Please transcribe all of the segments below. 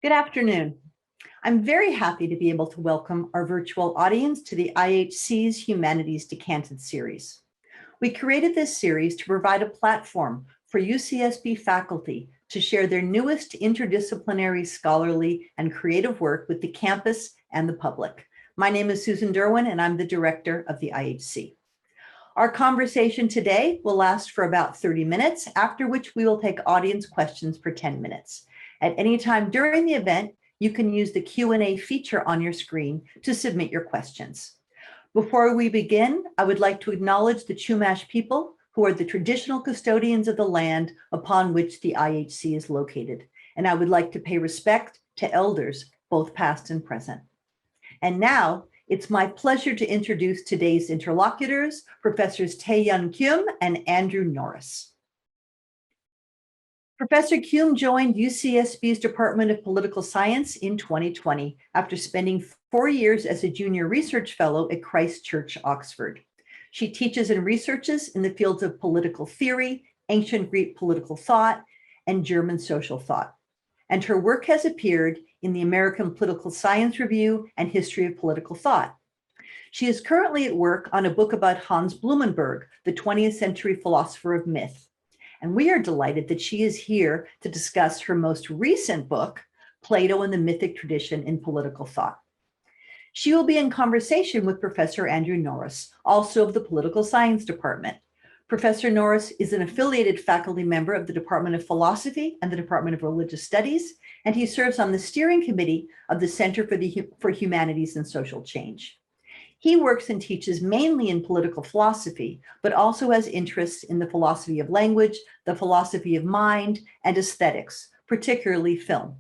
Good afternoon. I'm very happy to be able to welcome our virtual audience to the IHC's Humanities Decanted series. We created this series to provide a platform for UCSB faculty to share their newest interdisciplinary, scholarly, and creative work with the campus and the public. My name is Susan Derwin, and I'm the director of the IHC. Our conversation today will last for about 30 minutes, after which we will take audience questions for 10 minutes. At any time during the event, you can use the Q&A feature on your screen to submit your questions. Before we begin, I would like to acknowledge the Chumash people, who are the traditional custodians of the land upon which the IHC is located. And I would like to pay respect to elders, both past and present. And now, it's my pleasure to introduce today's interlocutors, Professors Tae-Yeoun Keum and Andrew Norris. Professor Keum joined UCSB's Department of Political Science in 2020 after spending 4 years as a junior research fellow at Christ Church, Oxford. She teaches and researches in the fields of political theory, ancient Greek political thought, and German social thought. And her work has appeared in the American Political Science Review and History of Political Thought. She is currently at work on a book about Hans Blumenberg, the 20th century philosopher of myth. And we are delighted that she is here to discuss her most recent book, Plato and the Mythic Tradition in Political Thought. She will be in conversation with Professor Andrew Norris, also of the Political Science Department. Professor Norris is an affiliated faculty member of the Department of Philosophy and the Department of Religious Studies, and he serves on the steering committee of the Center for Humanities and Social Change. He works and teaches mainly in political philosophy, but also has interests in the philosophy of language, the philosophy of mind, and aesthetics, particularly film.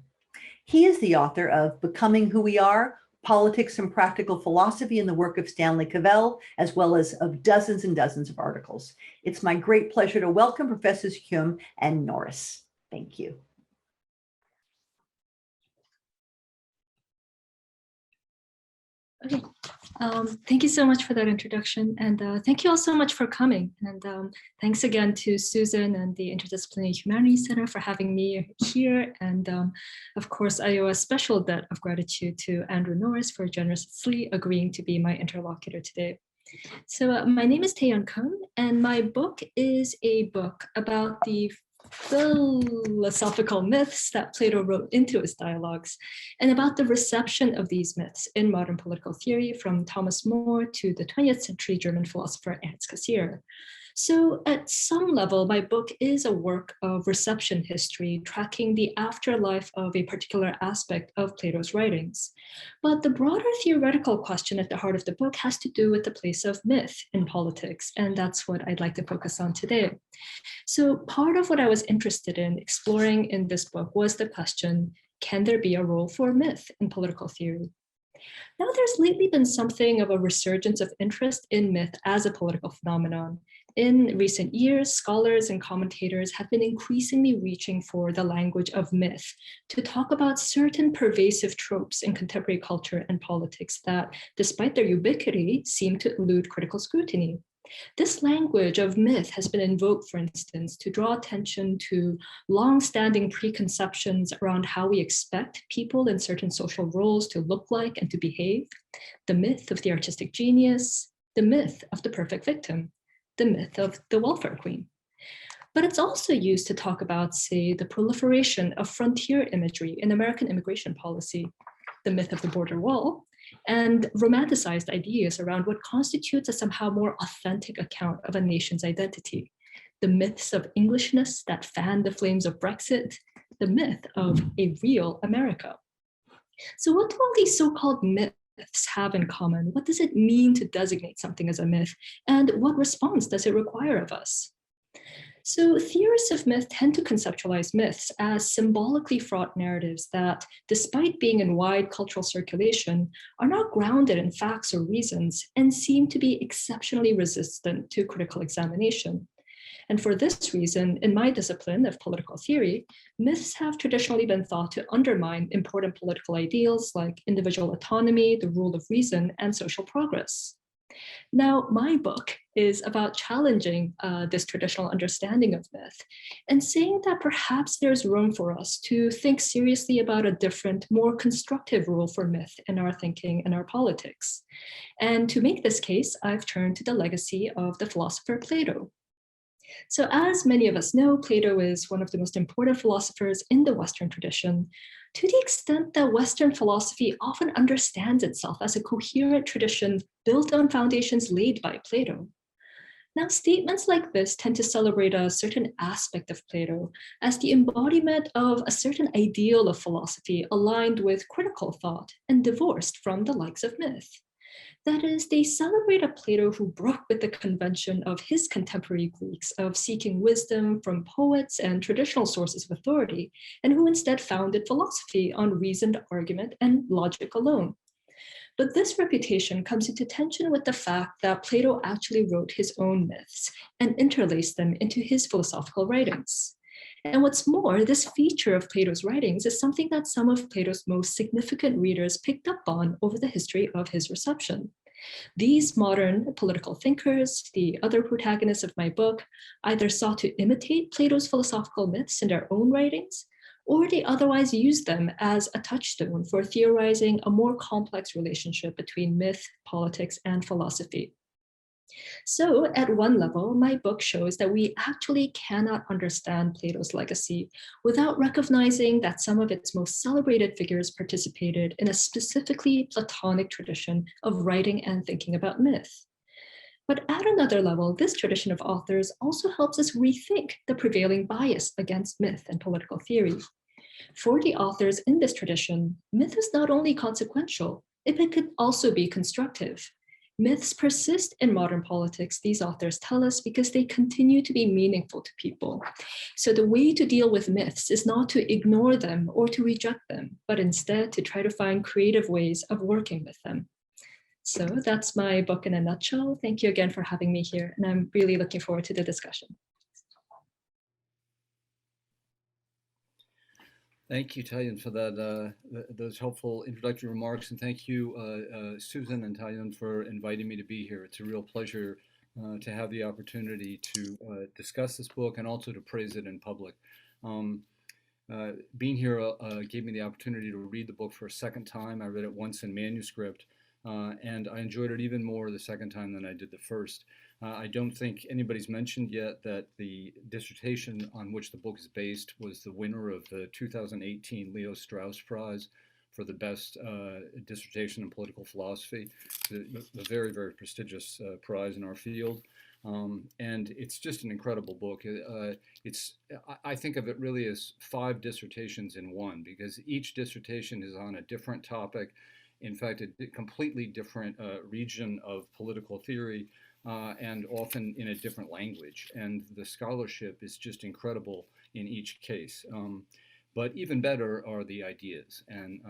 He is the author of Becoming Who We Are, Politics and Practical Philosophy in the work of Stanley Cavell, as well as of dozens and dozens of articles. It's my great pleasure to welcome Professors Keum and Norris. Thank you. Okay, thank you so much for that introduction, and thank you all so much for coming. And thanks again to Susan and the Interdisciplinary Humanities Center for having me here. And of course, I owe a special debt of gratitude to Andrew Norris for generously agreeing to be my interlocutor today. So my name is Tae-Yeoun Keum, and my book is a book about the philosophical myths that Plato wrote into his dialogues, and about the reception of these myths in modern political theory from Thomas More to the 20th century German philosopher Ernst Cassirer. So at some level, my book is a work of reception history, tracking the afterlife of a particular aspect of Plato's writings. But the broader theoretical question at the heart of the book has to do with the place of myth in politics, and that's what I'd like to focus on today. So part of what I was interested in exploring in this book was the question, can there be a role for myth in political theory? Now, there's lately been something of a resurgence of interest in myth as a political phenomenon. In recent years, scholars and commentators have been increasingly reaching for the language of myth to talk about certain pervasive tropes in contemporary culture and politics that, despite their ubiquity, seem to elude critical scrutiny. This language of myth has been invoked, for instance, to draw attention to long-standing preconceptions around how we expect people in certain social roles to look like and to behave, the myth of the artistic genius, the myth of the perfect victim, the myth of the welfare queen. But it's also used to talk about, say, the proliferation of frontier imagery in American immigration policy, the myth of the border wall, and romanticized ideas around what constitutes a somehow more authentic account of a nation's identity, the myths of Englishness that fan the flames of Brexit, the myth of a real America. So what do all these so-called myths have in common? What does it mean to designate something as a myth? And what response does it require of us? So theorists of myth tend to conceptualize myths as symbolically fraught narratives that, despite being in wide cultural circulation, are not grounded in facts or reasons and seem to be exceptionally resistant to critical examination. And for this reason, in my discipline of political theory, myths have traditionally been thought to undermine important political ideals like individual autonomy, the rule of reason, and social progress. Now, my book is about challenging this traditional understanding of myth and saying that perhaps there's room for us to think seriously about a different, more constructive role for myth in our thinking and our politics. And to make this case, I've turned to the legacy of the philosopher Plato. So, as many of us know, Plato is one of the most important philosophers in the Western tradition, to the extent that Western philosophy often understands itself as a coherent tradition built on foundations laid by Plato. Now, statements like this tend to celebrate a certain aspect of Plato as the embodiment of a certain ideal of philosophy aligned with critical thought and divorced from the likes of myth. That is, they celebrate a Plato who broke with the convention of his contemporary Greeks of seeking wisdom from poets and traditional sources of authority, and who instead founded philosophy on reasoned argument and logic alone. But this reputation comes into tension with the fact that Plato actually wrote his own myths and interlaced them into his philosophical writings. And what's more, this feature of Plato's writings is something that some of Plato's most significant readers picked up on over the history of his reception. These modern political thinkers, the other protagonists of my book, either sought to imitate Plato's philosophical myths in their own writings, or they otherwise used them as a touchstone for theorizing a more complex relationship between myth, politics, and philosophy. So, at one level, my book shows that we actually cannot understand Plato's legacy without recognizing that some of its most celebrated figures participated in a specifically Platonic tradition of writing and thinking about myth. But at another level, this tradition of authors also helps us rethink the prevailing bias against myth and political theory. For the authors in this tradition, myth is not only consequential, it could also be constructive. Myths persist in modern politics, these authors tell us, because they continue to be meaningful to people. So the way to deal with myths is not to ignore them or to reject them, but instead to try to find creative ways of working with them. So that's my book in a nutshell. Thank you again for having me here, and I'm really looking forward to the discussion. Thank you, Tae-Yeoun, for that those helpful introductory remarks, and thank you, Susan and Tae-Yeoun, for inviting me to be here. It's a real pleasure to have the opportunity to discuss this book and also to praise it in public. Being here gave me the opportunity to read the book for a second time. I read it once in manuscript, and I enjoyed it even more the second time than I did the first. I don't think anybody's mentioned yet that the dissertation on which the book is based was the winner of the 2018 Leo Strauss Prize for the best dissertation in political philosophy, the very, very prestigious prize in our field. And it's just an incredible book. I think of it really as 5 dissertations in one, because each dissertation is on a different topic. In fact, a completely different region of political theory, and often in a different language. And the scholarship is just incredible in each case. But even better are the ideas. And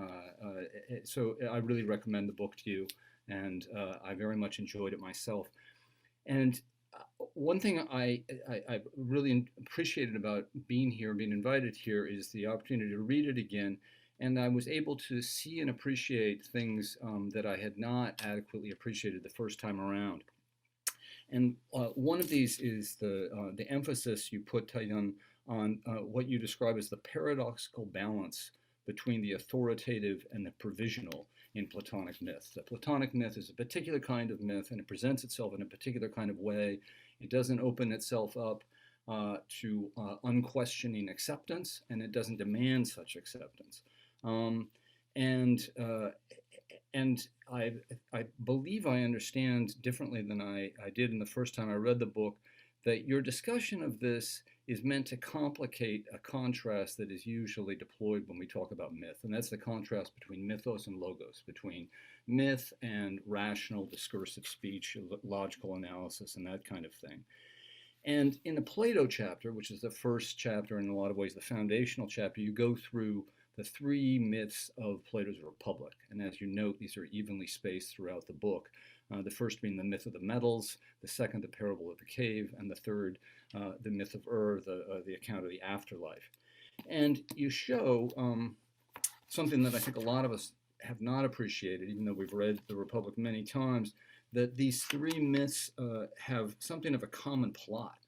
so I really recommend the book to you, and I very much enjoyed it myself. And one thing I really appreciated about being here, being invited here, is the opportunity to read it again. And I was able to see and appreciate things that I had not adequately appreciated the first time around. And one of these is the emphasis you put, Tae-Yeoun, on what you describe as the paradoxical balance between the authoritative and the provisional in Platonic myth. The Platonic myth is a particular kind of myth, and it presents itself in a particular kind of way. It doesn't open itself up to unquestioning acceptance, and it doesn't demand such acceptance. And I believe I understand differently than I did in the first time I read the book, that your discussion of this is meant to complicate a contrast that is usually deployed when we talk about myth, and that's the contrast between mythos and logos, between myth and rational discursive speech, logical analysis, and that kind of thing. And in the Plato chapter, which is the first chapter, in a lot of ways the foundational chapter, you go through the 3 myths of Plato's Republic. And as you note, these are evenly spaced throughout the book. The first being the myth of the metals, the second, the parable of the cave, and the third, the myth of the account of the afterlife. And you show something that I think a lot of us have not appreciated, even though we've read the Republic many times, that these three myths have something of a common plot,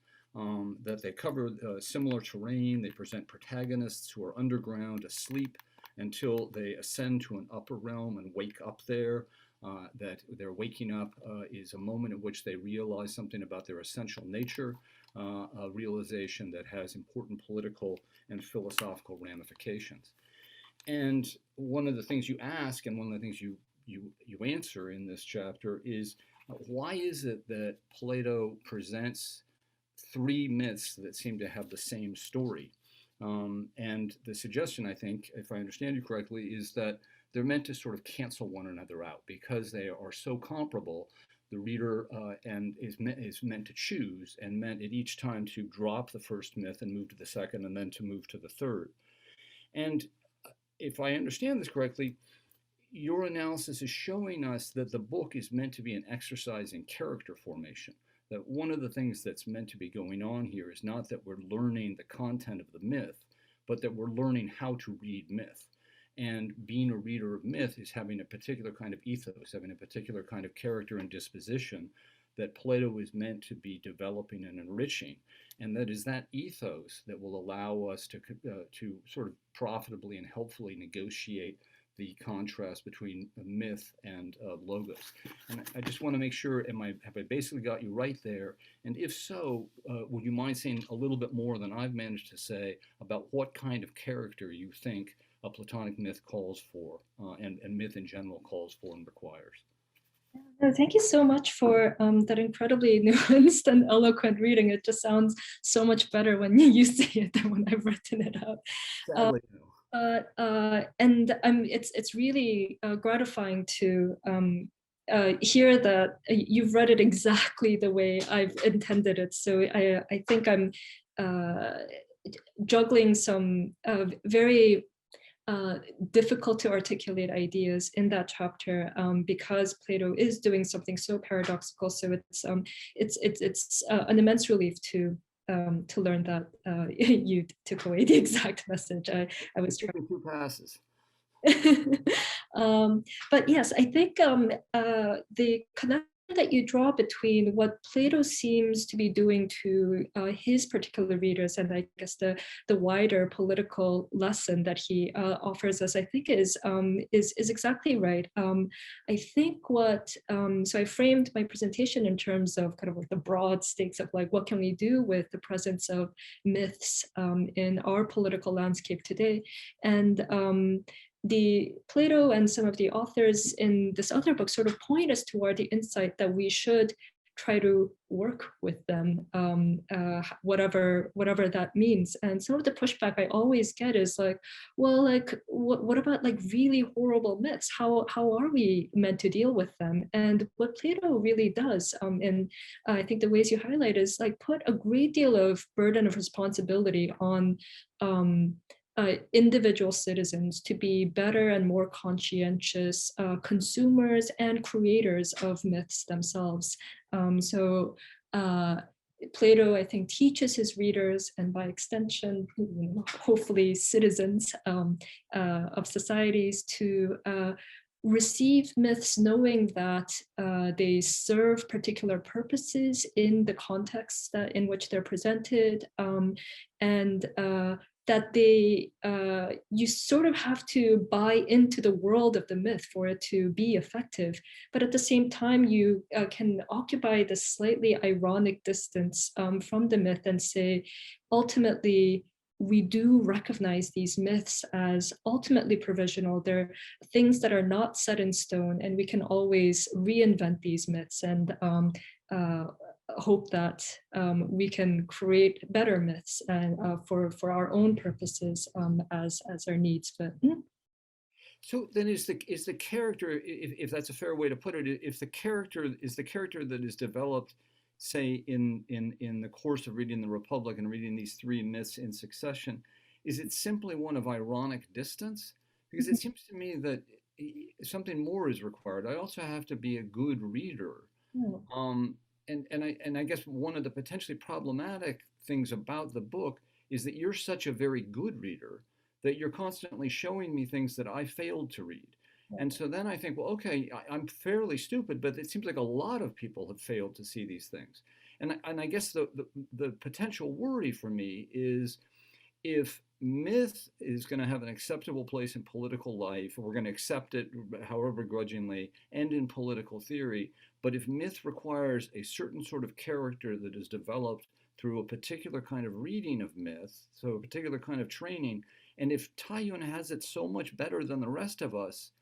that they cover similar terrain. They present protagonists who are underground, asleep, until they ascend to an upper realm and wake up there. That their waking up is a moment in which they realize something about their essential nature, a realization that has important political and philosophical ramifications. And one of the things you ask, and one of the things you answer in this chapter is, why is it that Plato presents three myths that seem to have the same story? And the suggestion, I think, if I understand you correctly, is that they're meant to sort of cancel one another out because they are so comparable. The reader and is meant to choose, and meant at each time to drop the first myth and move to the second, and then to move to the third. And if I understand this correctly, your analysis is showing us that the book is meant to be an exercise in character formation. That one of the things that's meant to be going on here is not that we're learning the content of the myth, but that we're learning how to read myth. And being a reader of myth is having a particular kind of ethos, having a particular kind of character and disposition that Plato is meant to be developing and enriching. And that is that ethos that will allow us to sort of profitably and helpfully negotiate the contrast between myth and logos. And I just want to make sure, have I basically got you right there? And if so, would you mind saying a little bit more than I've managed to say about what kind of character you think a Platonic myth calls for, and myth in general calls for and requires? No, thank you so much for that incredibly nuanced and eloquent reading. It just sounds so much better when you say it than when I've written it out. Sadly, no. And it's really gratifying to hear that you've read it exactly the way I've intended it. So I think I'm juggling some very difficult to articulate ideas in that chapter because Plato is doing something so paradoxical. So it's an immense relief to learn that you took away the exact message I was trying. Two passes. But yes, I think the connection that you draw between what Plato seems to be doing to his particular readers and I guess the wider political lesson that he offers us, I think is exactly right. I think so I framed my presentation in terms of kind of like the broad stakes of like, what can we do with the presence of myths in our political landscape today? And the Plato and some of the authors in this other book sort of point us toward the insight that we should try to work with them, whatever that means. And some of the pushback I always get is like, well, like what about like really horrible myths? How are we meant to deal with them? And what Plato really does, and I think the ways you highlight is like put a great deal of burden of responsibility on individual citizens to be better and more conscientious consumers and creators of myths themselves. So Plato, I think, teaches his readers, and by extension, hopefully citizens of societies, to receive myths knowing that they serve particular purposes in the context in which they're presented, and that you sort of have to buy into the world of the myth for it to be effective. But at the same time, you can occupy this slightly ironic distance from the myth and say, ultimately, we do recognize these myths as ultimately provisional. They're things that are not set in stone, and we can always reinvent these myths and hope that we can create better myths and for our own purposes as our needs. But so then is the character, if that's a fair way to put it, if the character that is developed, say in the course of reading the Republic and reading these three myths in succession, is it simply one of ironic distance? Because it seems to me that something more is required. I also have to be a good reader. And I guess one of the potentially problematic things about the book is that you're such a very good reader that you're constantly showing me things that I failed to read. And so then I think, well, okay, I'm fairly stupid, but it seems like a lot of people have failed to see these things. And I guess the potential worry for me is if myth is going to have an acceptable place in political life, we're going to accept it, however grudgingly, and in political theory, but if myth requires a certain sort of character that is developed through a particular kind of reading of myth, so a particular kind of training, and if Tae-Yeoun has it so much better than the rest of us,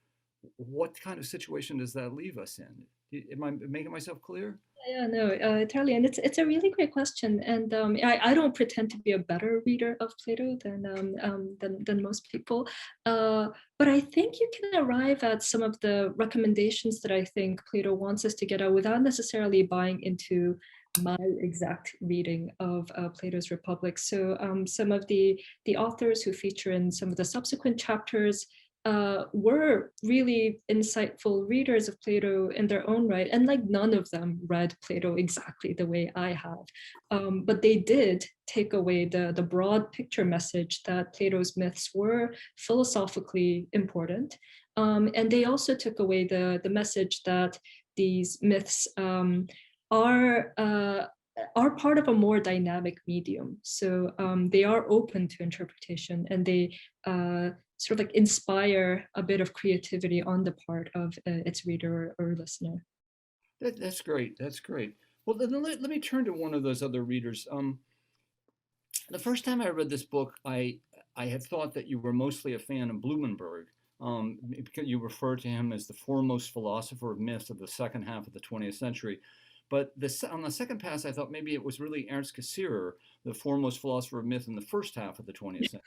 what kind of situation does that leave us in? Am I making myself clear? Yeah, no, totally, and it's a really great question, and I don't pretend to be a better reader of Plato than most people, but I think you can arrive at some of the recommendations that I think Plato wants us to get out without necessarily buying into my exact reading of Plato's Republic. So some of the authors who feature in some of the subsequent chapters were really insightful readers of Plato in their own right, and like none of them read Plato exactly the way I have, but they did take away the broad picture message that Plato's myths were philosophically important, and they also took away the message that these myths are part of a more dynamic medium. So they are open to interpretation, and they sort of like inspire a bit of creativity on the part of its reader or listener. That's great. That's great. Well, then let me turn to one of those other readers. The first time I read this book, I had thought that you were mostly a fan of Blumenberg, because you refer to him as the foremost philosopher of myth of the second half of the 20th century. But on the second pass, I thought maybe it was really Ernst Cassirer, the foremost philosopher of myth in the first half of the 20th century.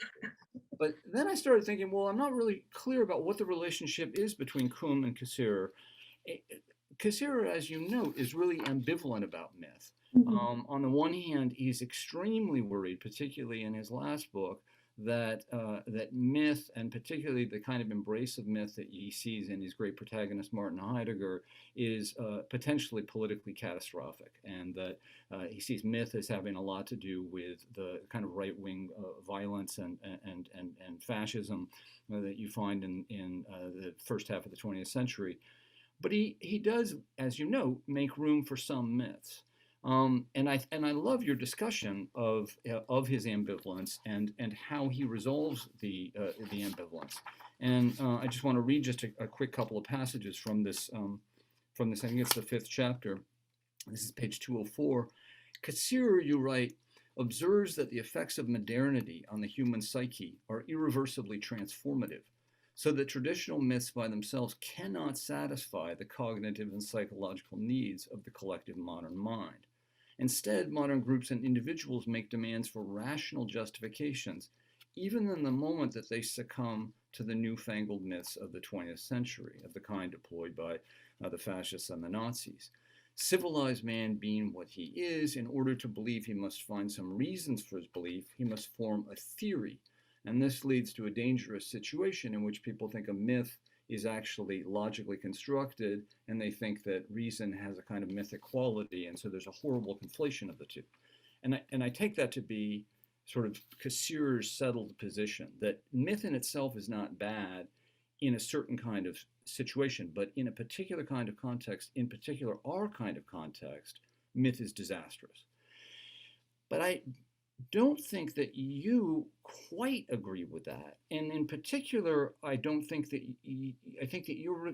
But then I started thinking, well, I'm not really clear about what the relationship is between Keum and Cassirer. Cassirer, as you note, is really ambivalent about myth. Mm-hmm. On the one hand, he's extremely worried, particularly in his last book, that myth, and particularly the kind of embrace of myth that he sees in his great protagonist Martin Heidegger, is potentially politically catastrophic, and that he sees myth as having a lot to do with the kind of right-wing violence and fascism that you find in the first half of the 20th century. But he does, as you know, make room for some myths. And I love your discussion of his ambivalence and how he resolves the ambivalence. And I just want to read just a quick couple of passages from this. I think it's the 5th chapter. This is page 204. Cassirer, you write, observes that the effects of modernity on the human psyche are irreversibly transformative, so that traditional myths by themselves cannot satisfy the cognitive and psychological needs of the collective modern mind. Instead, modern groups and individuals make demands for rational justifications, even in the moment that they succumb to the newfangled myths of the 20th century, of the kind deployed by the fascists and the Nazis. Civilized man being what he is, in order to believe he must find some reasons for his belief, he must form a theory. And this leads to a dangerous situation in which people think a myth is actually logically constructed, and they think that reason has a kind of mythic quality, and so there's a horrible conflation of the two. And I take that to be sort of Cassirer's settled position, that myth in itself is not bad in a certain kind of situation, but in a particular kind of context, in particular our kind of context, myth is disastrous. But I don't think that you quite agree with that, and in particular, I don't think that I think that you're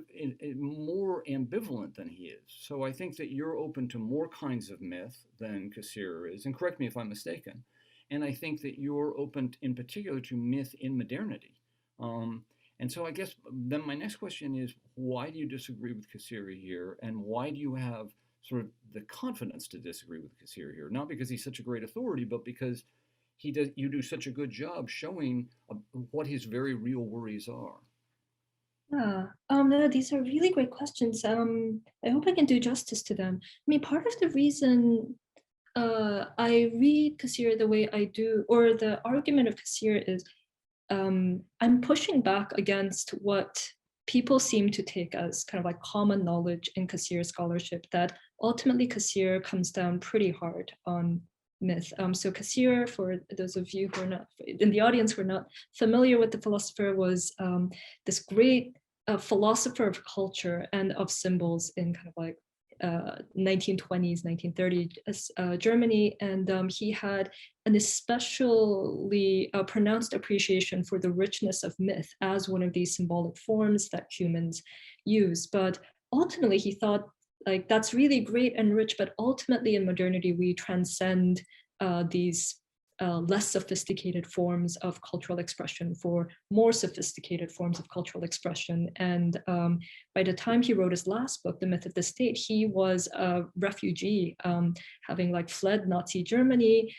more ambivalent than he is. So I think that you're open to more kinds of myth than Cassirer is, and correct me if I'm mistaken. And I think that you're open, in particular, to myth in modernity. And so I guess then my next question is, why do you disagree with Cassirer here, and why do you have sort of the confidence to disagree with Cassirer here? Not because he's such a great authority, but because you do such a good job showing what his very real worries are. Yeah, no, these are really great questions. I hope I can do justice to them. I mean, part of the reason I read Cassirer the way I do, or the argument of Cassirer is, I'm pushing back against what people seem to take as kind of like common knowledge in Cassirer scholarship, that ultimately Cassirer comes down pretty hard on myth. So Cassirer, for those of you who are not in the audience who are not familiar with the philosopher, was this great a philosopher of culture and of symbols in kind of like 1920s, 1930s Germany, and he had an especially pronounced appreciation for the richness of myth as one of these symbolic forms that humans use. But ultimately, he thought like that's really great and rich, but ultimately in modernity, we transcend these less sophisticated forms of cultural expression for more sophisticated forms of cultural expression. And by the time he wrote his last book, The Myth of the State, he was a refugee, having like fled Nazi Germany,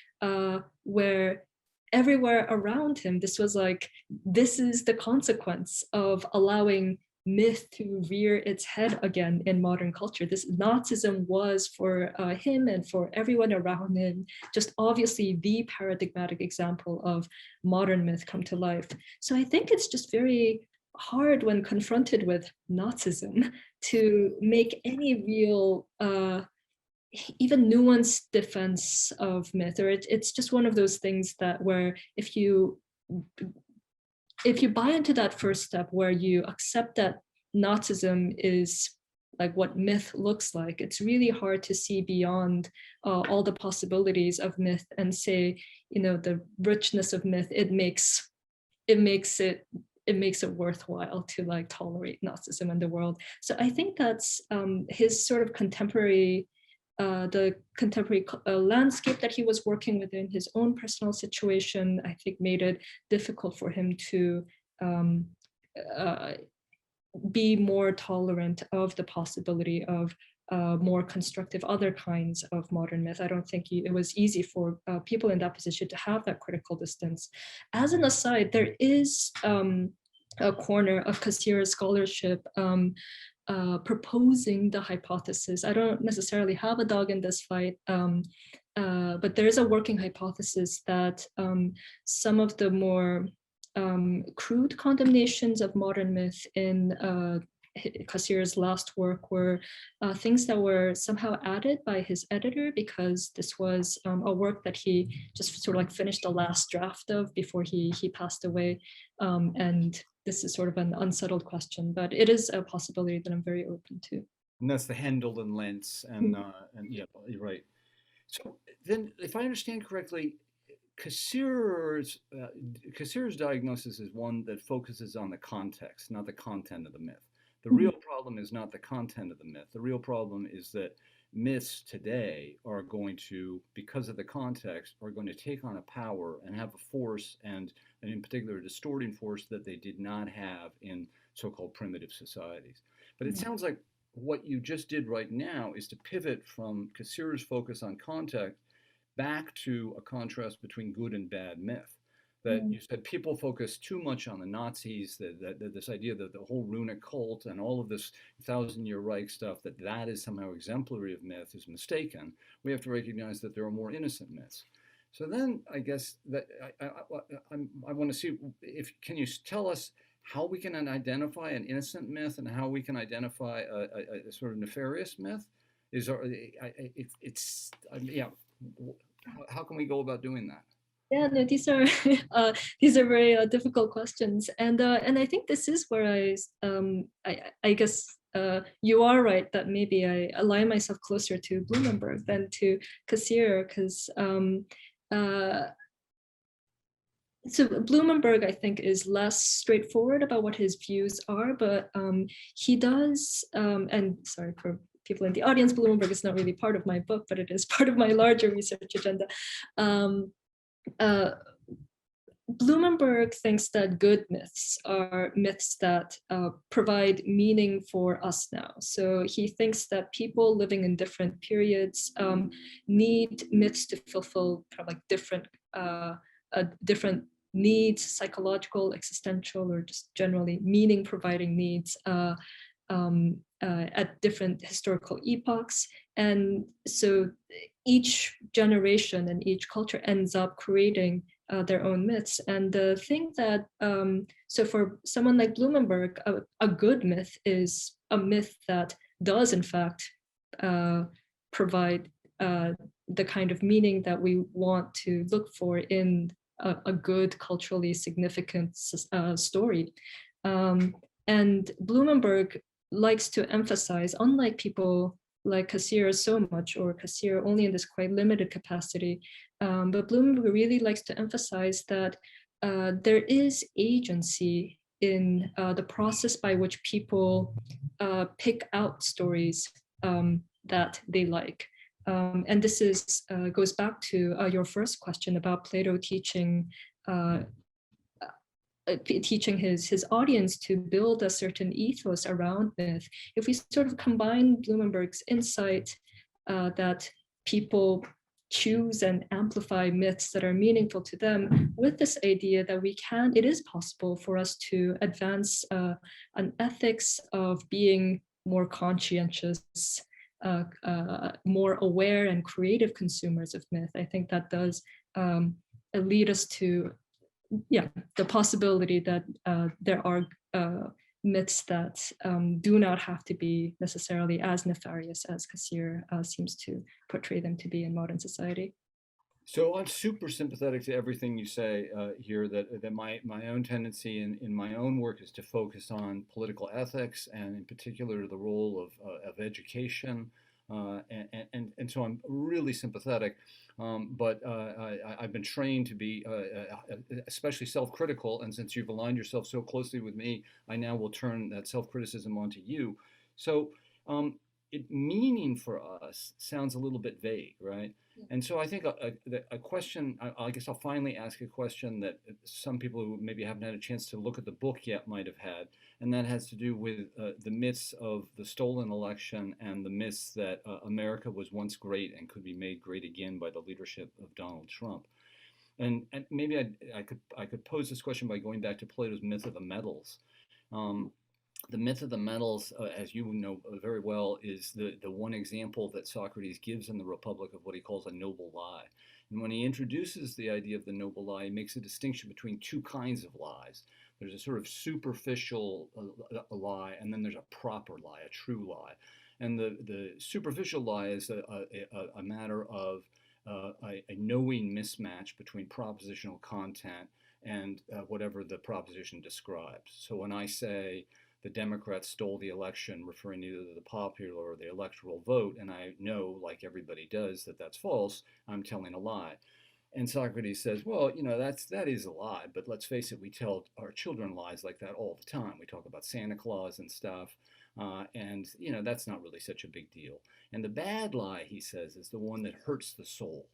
where everywhere around him, this was like, this is the consequence of allowing myth to rear its head again in modern culture. This Nazism was for him and for everyone around him, just obviously the paradigmatic example of modern myth come to life. So I think it's just very hard when confronted with Nazism to make any real, even nuanced defense of myth, or it's just one of those things that where if you buy into that first step where you accept that Nazism is like what myth looks like, it's really hard to see beyond all the possibilities of myth and say, you know, the richness of myth, it makes it worthwhile to like tolerate Nazism in the world. So I think that's his sort of contemporary, the contemporary landscape that he was working within, his own personal situation, I think made it difficult for him to be more tolerant of the possibility of more constructive other kinds of modern myth. I don't think it was easy for people in that position to have that critical distance. As an aside, there is a corner of Cassirer scholarship proposing the hypothesis. I don't necessarily have a dog in this fight, but there is a working hypothesis that some of the more crude condemnations of modern myth in Cassirer's last work were things that were somehow added by his editor, because this was a work that he just sort of like finished the last draft of before he passed away. And this is sort of an unsettled question, but it is a possibility that I'm very open to. And that's the Handel and Lentz, and yeah, you're right. So then, if I understand correctly, Cassirer's diagnosis is one that focuses on the context, not the content of the myth. The real problem is not the content of the myth. The real problem is that myths today are going to, because of the context, are going to take on a power and have a force, and in particular a distorting force that they did not have in so-called primitive societies. But it sounds like what you just did right now is to pivot from Cassirer's focus on context back to a contrast between good and bad myth. That you said people focus too much on the Nazis, this idea that the whole runic cult and all of this thousand-year Reich stuff, that is somehow exemplary of myth, is mistaken. We have to recognize that there are more innocent myths. So then I guess that I want to see if, can you tell us how we can identify an innocent myth and how we can identify a sort of nefarious myth? How can we go about doing that? Yeah, no, these are very difficult questions, and I think this is where I guess you are right that maybe I align myself closer to Blumenberg than to Cassirer, because so Blumenberg, I think, is less straightforward about what his views are, but he does, and sorry for people in the audience, Blumenberg is not really part of my book, but it is part of my larger research agenda. Blumenberg thinks that good myths are myths that provide meaning for us now. So he thinks that people living in different periods need myths to fulfill kind of like different needs, psychological, existential, or just generally meaning providing needs at different historical epochs. And so each generation and each culture ends up creating their own myths. And the thing that, so for someone like Blumenberg, a good myth is a myth that does in fact provide the kind of meaning that we want to look for in a good culturally significant story. And Blumenberg likes to emphasize, unlike people like Cassirer so much, or Cassirer only in this quite limited capacity, but Blumenberg really likes to emphasize that there is agency in the process by which people pick out stories that they like. And this is goes back to your first question about Plato teaching his audience to build a certain ethos around myth. If we sort of combine Blumenberg's insight that people choose and amplify myths that are meaningful to them with this idea that it is possible for us to advance an ethics of being more conscientious, more aware and creative consumers of myth, I think that does lead us to the possibility that there are myths that do not have to be necessarily as nefarious as Cassirer seems to portray them to be in modern society. So I'm super sympathetic to everything you say here, that my own tendency in my own work is to focus on political ethics, and in particular the role of education. And so I'm really sympathetic, but I've been trained to be especially self-critical, and since you've aligned yourself so closely with me, I now will turn that self-criticism onto you. So meaning for us sounds a little bit vague, right? Yeah. And so I think a question, I guess I'll finally ask a question that some people who maybe haven't had a chance to look at the book yet might have had, and that has to do with the myths of the stolen election and the myths that America was once great and could be made great again by the leadership of Donald Trump. And maybe I could pose this question by going back to Plato's myth of the metals. The myth of the metals, as you know very well, is the one example that Socrates gives in the Republic of what he calls a noble lie. And when he introduces the idea of the noble lie, he makes a distinction between two kinds of lies. There's a sort of superficial lie, and then there's a proper lie, a true lie. And the superficial lie is a matter of a knowing mismatch between propositional content and whatever the proposition describes. So when I say the Democrats stole the election, referring either to the popular or the electoral vote, and I know, like everybody does, that that's false, I'm telling a lie. And Socrates says, well, that is a lie, but let's face it, we tell our children lies like that all the time. We talk about Santa Claus and stuff, and that's not really such a big deal. And the bad lie, he says, is the one that hurts the soul.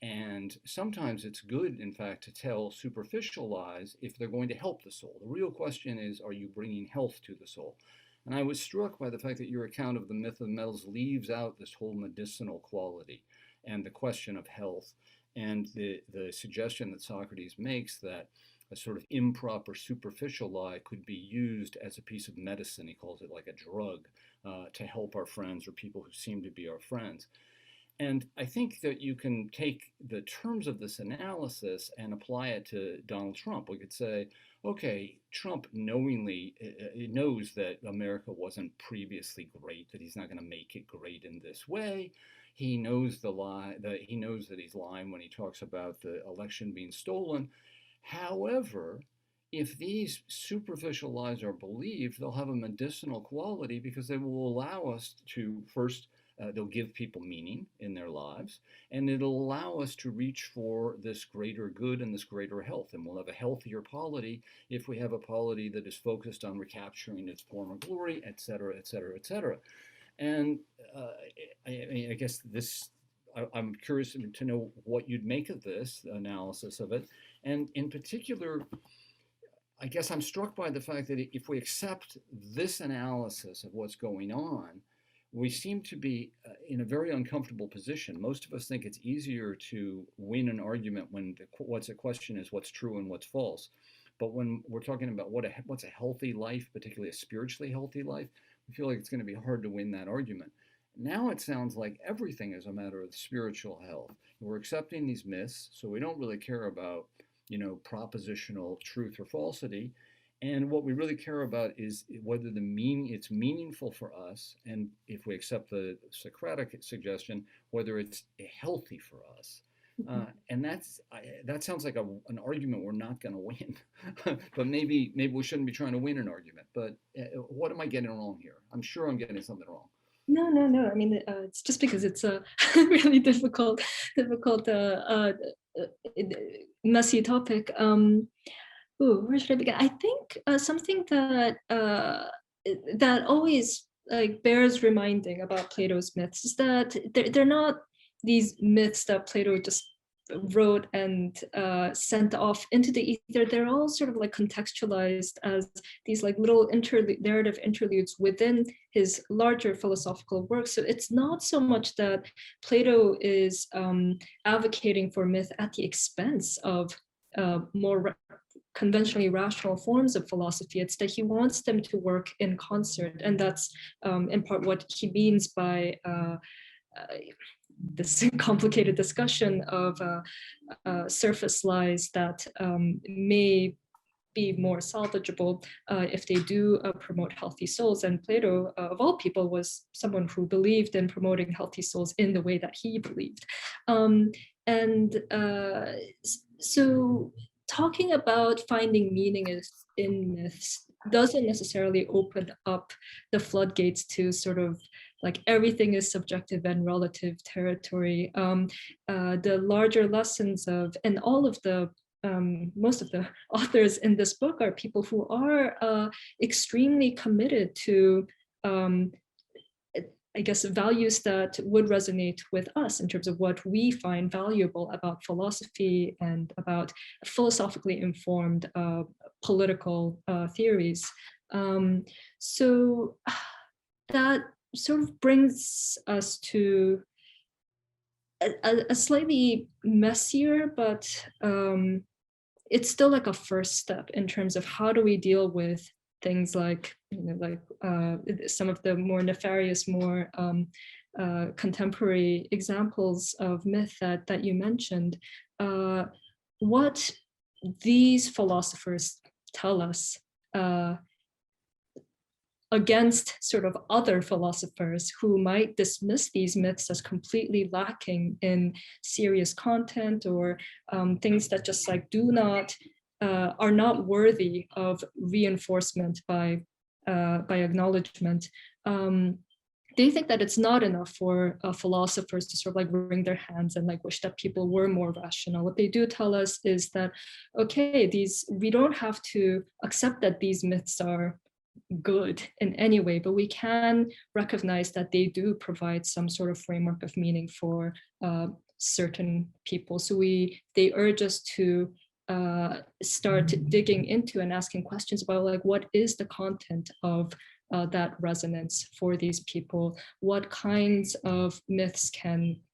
And sometimes it's good, in fact, to tell superficial lies if they're going to help the soul. The real question is, are you bringing health to the soul? And I was struck by the fact that your account of the myth of the metals leaves out this whole medicinal quality and the question of health, and the suggestion that Socrates makes that a sort of improper superficial lie could be used as a piece of medicine. He calls it like a drug to help our friends or people who seem to be our friends. And I think that you can take the terms of this analysis and apply it to Donald Trump. We could say, okay, Trump knowingly knows that America wasn't previously great, that he's not going to make it great in this way. He knows the lie, that he knows that he's lying when he talks about the election being stolen. However, if these superficial lies are believed, they'll have a medicinal quality because they will allow us to first they'll give people meaning in their lives, and it'll allow us to reach for this greater good and this greater health. And we'll have a healthier polity if we have a polity that is focused on recapturing its former glory, et cetera, et cetera, et cetera. And I guess I'm curious to know what you'd make of this analysis of it. And in particular, I guess I'm struck by the fact that if we accept this analysis of what's going on, we seem to be in a very uncomfortable position. Most of us think it's easier to win an argument when what's a question is what's true and what's false. But when we're talking about what's a healthy life, particularly a spiritually healthy life, we feel like it's going to be hard to win that argument. Now it sounds like everything is a matter of spiritual health. We're accepting these myths, so we don't really care about, propositional truth or falsity. And what we really care about is whether it's meaningful for us, and if we accept the Socratic suggestion, whether it's healthy for us. And that sounds like an argument we're not going to win. But maybe we shouldn't be trying to win an argument. But what am I getting wrong here? I'm sure I'm getting something wrong. No. I mean, it's just because it's a really difficult, messy topic. Where should I begin? I think something that that always bears reminding about Plato's myths is that they're not these myths that Plato just wrote and sent off into the ether. They're all sort of contextualized as these little narrative interludes within his larger philosophical work. So it's not so much that Plato is advocating for myth at the expense of more conventionally rational forms of philosophy. It's that he wants them to work in concert, and that's in part what he means by this complicated discussion of surface lies that may be more salvageable if they do promote healthy souls. And Plato, of all people, was someone who believed in promoting healthy souls in the way that he believed. So talking about finding meaning in myths doesn't necessarily open up the floodgates to sort of everything is subjective and relative territory. The larger lessons of, and all of the most of the authors in this book are people who are extremely committed to I guess values that would resonate with us in terms of what we find valuable about philosophy and about philosophically informed political theories. So that sort of brings us to a slightly messier, but it's still a first step in terms of how do we deal with things like some of the more nefarious, more contemporary examples of myth that you mentioned. What these philosophers tell us against sort of other philosophers who might dismiss these myths as completely lacking in serious content, or things that just do not are not worthy of reinforcement by acknowledgement. They think that it's not enough for philosophers to sort of wring their hands and wish that people were more rational. What they do tell us is that, okay, we don't have to accept that these myths are good in any way, but we can recognize that they do provide some sort of framework of meaning for certain people. So they urge us to start digging into and asking questions about what is the content of that resonance for these people? What kinds of myths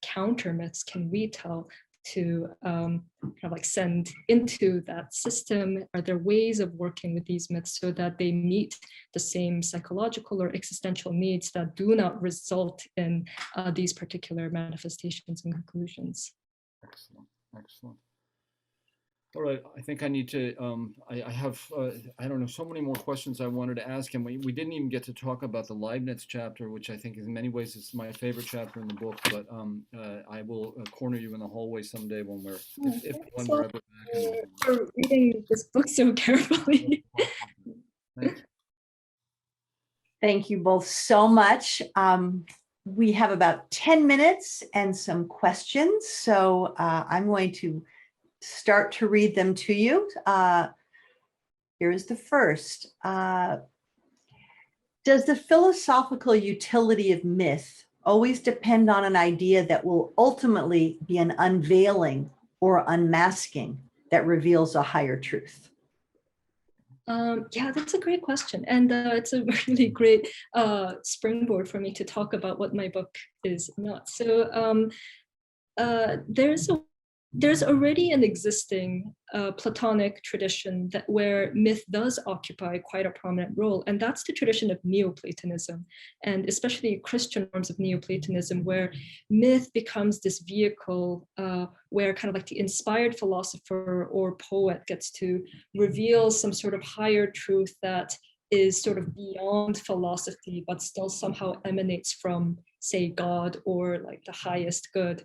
counter myths can we tell to kind of send into that system? Are there ways of working with these myths so that they meet the same psychological or existential needs that do not result in these particular manifestations and conclusions? Excellent. All right, I think I need to, I have, I don't know, so many more questions I wanted to ask, and we didn't even get to talk about the Leibniz chapter, which I think in many ways is my favorite chapter in the book, but I will corner you in the hallway someday when when we're ever back. For reading this book so carefully. Thank you both so much. We have about 10 minutes and some questions, so I'm going to start to read them to you. Here is the first. Does the philosophical utility of myth always depend on an idea that will ultimately be an unveiling or unmasking that reveals a higher truth? Yeah, that's a great question. And it's a really great springboard for me to talk about what my book is not. So there's already an existing Platonic tradition where myth does occupy quite a prominent role, and that's the tradition of Neoplatonism, and especially Christian forms of Neoplatonism, where myth becomes this vehicle where kind of the inspired philosopher or poet gets to reveal some sort of higher truth that is sort of beyond philosophy, but still somehow emanates from, say, God or the highest good.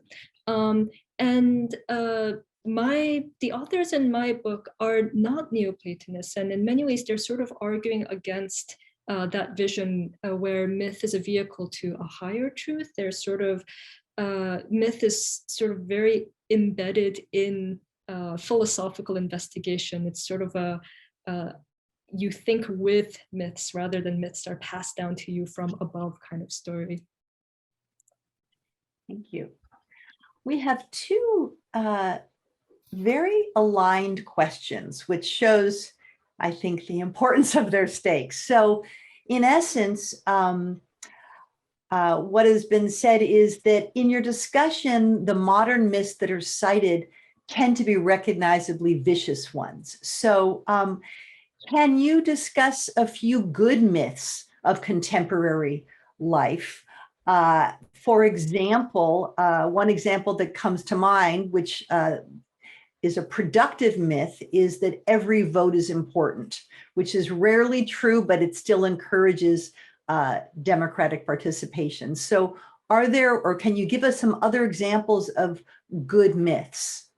and the authors in my book are not Neoplatonists, and in many ways they're sort of arguing against that vision where myth is a vehicle to a higher truth. They're sort of myth is sort of very embedded in philosophical investigation. It's sort of you think with myths rather than myths are passed down to you from above kind of story. Thank you. We have two very aligned questions, which shows, I think, the importance of their stakes. So in essence, what has been said is that in your discussion, the modern myths that are cited tend to be recognizably vicious ones. So can you discuss a few good myths of contemporary life? For example, one example that comes to mind, which is a productive myth, is that every vote is important, which is rarely true, but it still encourages democratic participation. So are there, or can you give us some other examples of good myths?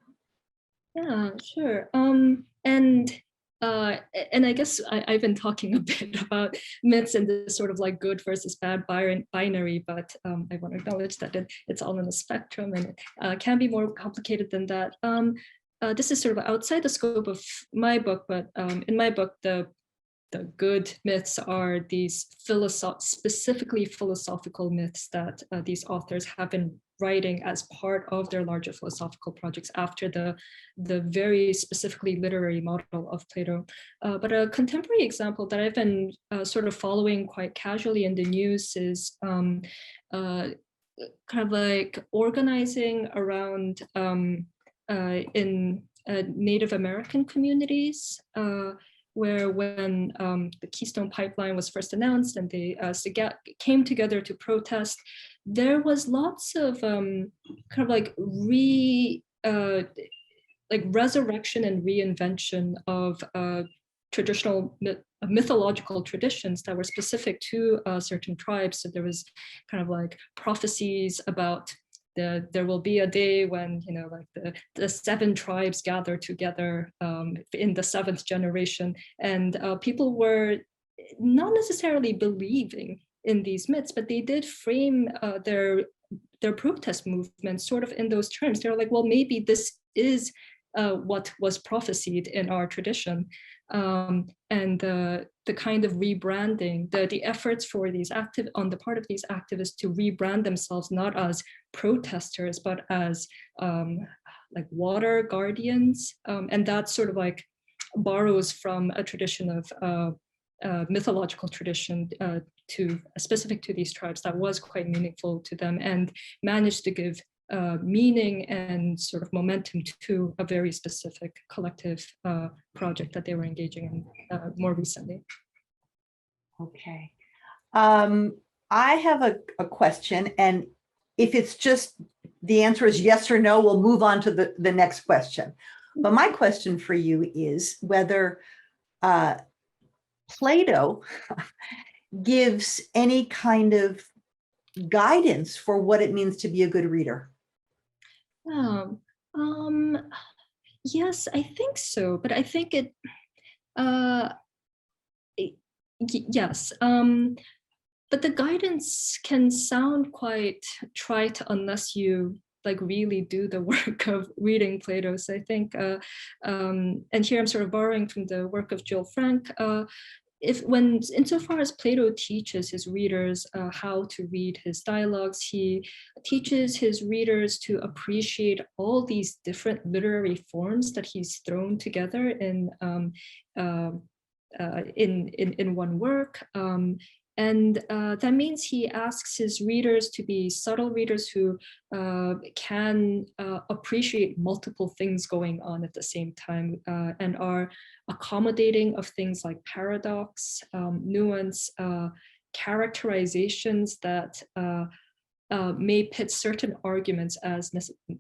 Yeah, sure. And I guess I've been talking a bit about myths and this sort of like good versus bad binary, but I want to acknowledge that it's all on a spectrum and it can be more complicated than that. This is sort of outside the scope of my book, but in my book, the good myths are these specifically philosophical myths that these authors have been writing as part of their larger philosophical projects after the very specifically literary model of Plato. But a contemporary example that I've been sort of following quite casually in the news is kind of like organizing around in Native American communities, where when the Keystone Pipeline was first announced and they came together to protest, there was lots of kind of like resurrection and reinvention of traditional mythological traditions that were specific to certain tribes. So there was kind of like prophecies about there will be a day when, you know, like the 7 tribes gather together in the 7th generation, and people were not necessarily believing in these myths, but they did frame their protest movement sort of in those terms. They're like, well, maybe this is what was prophesied in our tradition. And the kind of rebranding, the efforts for these on the part of these activists to rebrand themselves not as protesters, but as like water guardians. And that sort of like borrows from a tradition of mythological tradition specific to these tribes that was quite meaningful to them and managed to give meaning and sort of momentum to a very specific collective project that they were engaging in more recently. Okay. I have a question, and if it's just the answer is yes or no, we'll move on to the next question. But my question for you is whether Plato gives any kind of guidance for what it means to be a good reader. Yes, I think so, but I think yes. But the guidance can sound quite trite unless you like really do the work of reading Plato. So I think, and here I'm sort of borrowing from the work of Jill Frank, insofar as Plato teaches his readers how to read his dialogues, he teaches his readers to appreciate all these different literary forms that he's thrown together in one work. And that means he asks his readers to be subtle readers who can appreciate multiple things going on at the same time and are accommodating of things like paradox, nuance, characterizations that may pit certain arguments as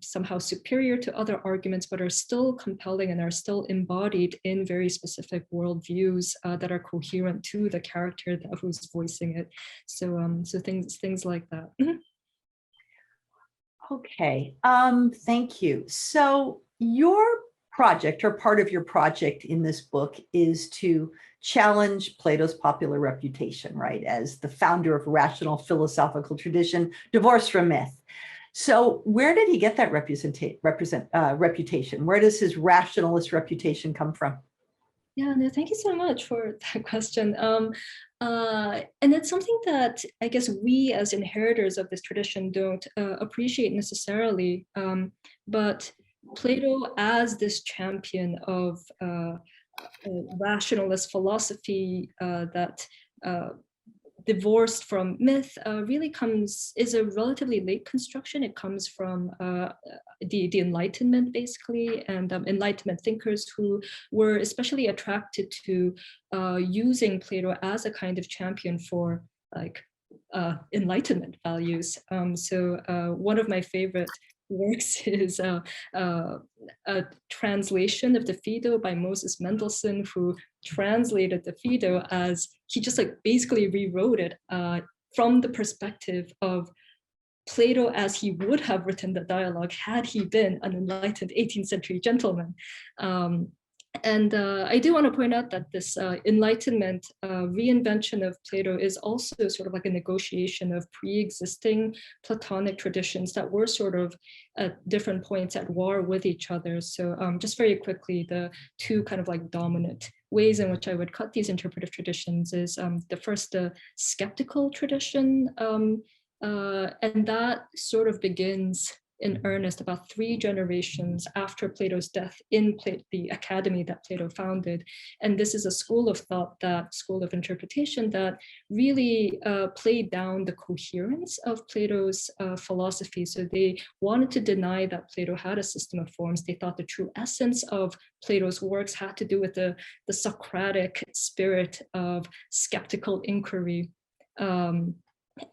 somehow superior to other arguments, but are still compelling and are still embodied in very specific worldviews that are coherent to the character who's voicing it. So, so things like that. Okay, thank you. So your project, or part of your project in this book, is to challenge Plato's popular reputation, right, as the founder of rational philosophical tradition, divorced from myth. So where did he get that reputation? Where does his rationalist reputation come from? Yeah, no, thank you so much for that question. And it's something that I guess we as inheritors of this tradition don't appreciate necessarily. But Plato, as this champion of rationalist philosophy that divorced from myth, really is a relatively late construction. It comes from the Enlightenment, basically, and Enlightenment thinkers who were especially attracted to using Plato as a kind of champion for like Enlightenment values. So one of my favorite works is a translation of the Phaedo by Moses Mendelssohn, who translated the Phaedo as, he just like basically rewrote it from the perspective of Plato as he would have written the dialogue had he been an enlightened 18th century gentleman. And I do want to point out that this Enlightenment reinvention of Plato is also sort of like a negotiation of pre-existing Platonic traditions that were sort of at different points at war with each other. So just very quickly, the two kind of like dominant ways in which I would cut these interpretive traditions is the first, the skeptical tradition, and that sort of begins in earnest about 3 generations after Plato's death in the academy that Plato founded. And this is a school of thought, that school of interpretation, that really played down the coherence of Plato's philosophy. So they wanted to deny that Plato had a system of forms. They thought the true essence of Plato's works had to do with the Socratic spirit of skeptical inquiry and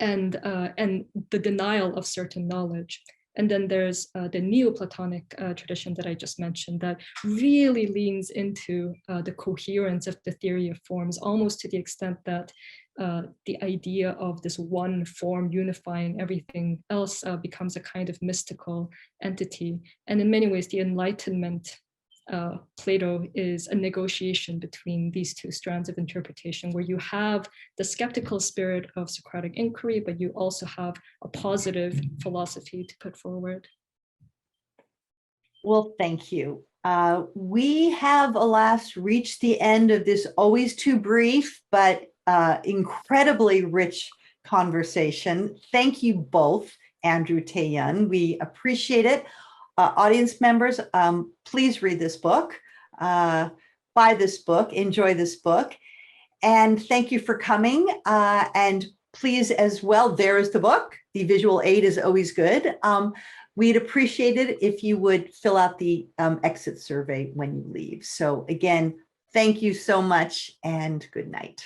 the denial of certain knowledge. And then there's the Neoplatonic tradition that I just mentioned that really leans into the coherence of the theory of forms, almost to the extent that the idea of this one form unifying everything else becomes a kind of mystical entity. And in many ways, the Enlightenment Plato is a negotiation between these two strands of interpretation, where you have the skeptical spirit of Socratic inquiry, but you also have a positive philosophy to put forward. Well, thank you. We have, alas, reached the end of this always too brief, but incredibly rich conversation. Thank you both, Andrew, Tae-Yeoun. We appreciate it. Audience members, please read this book, buy this book, enjoy this book, and thank you for coming. And please as well, there is the book. The visual aid is always good. We'd appreciate it if you would fill out the exit survey when you leave. So again, thank you so much and good night.